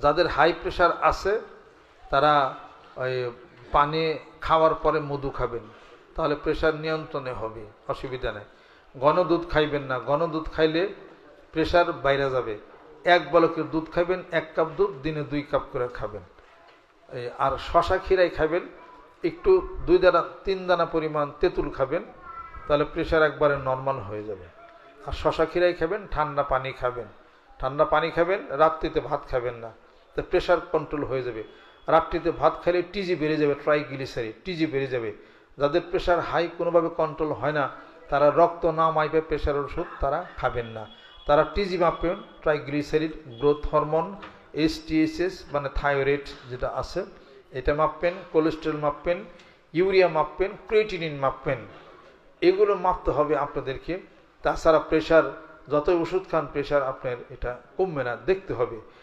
যাদের high pressure আছে তারা ওই পানি খাওয়ার পরে মধু খাবেন, তাহলে প্রেশার নিয়ন্ত্রণে হবে, অসুবিধা নেই। ঘন দুধ খাইবেন না, ঘন দুধ খাইলে প্রেশার বাইরে যাবে। এক বলকের দুধ খাবেন, 1 কাপ দুধ দিনে 2 কাপ করে খাবেন। আর শশা খিরাই খাবেন, একটু 2 দানা 3 দানা পরিমাণ তেঁতুল খাবেন, তাহলে প্রেশার একবারে নর্মাল হয়ে যাবে। আর শশা খিরাই খাবেন, ঠান্ডা পানি খাবেন, ঠান্ডা পানি খাবেন, রাত্রিতে ভাত খাবেন না, তো প্রেশার কন্ট্রোল হয়ে যাবে। রাত্রিতে ভাত খেলে টিজি বেড়ে যাবে, ট্রাইগ্লিসারিড টিজি বেড়ে যাবে। যাদের প্রেশার হাই কোনোভাবে কন্ট্রোল হয় না, তারা রক্ত না মাইপে প্রেশার ওষুধ তারা খাবেন না। তারা টিজি মাপবেন, ট্রাইগ্লিসারিড, গ্রোথ হরমোন, HTSS মানে থাইরয়েড যেটা আছে এটা মাপবেন, কোলেস্টেরল মাপবেন, ইউরিয়া মাপবেন, ক্রিয়েটিনিন মাপবেন। এগুলো মাপতে হবে আপনাদেরকে। তাছাড়া প্রেশার যতই ওষুধ খান প্রেশার আপনার এটা কমবে না, দেখতে হবে।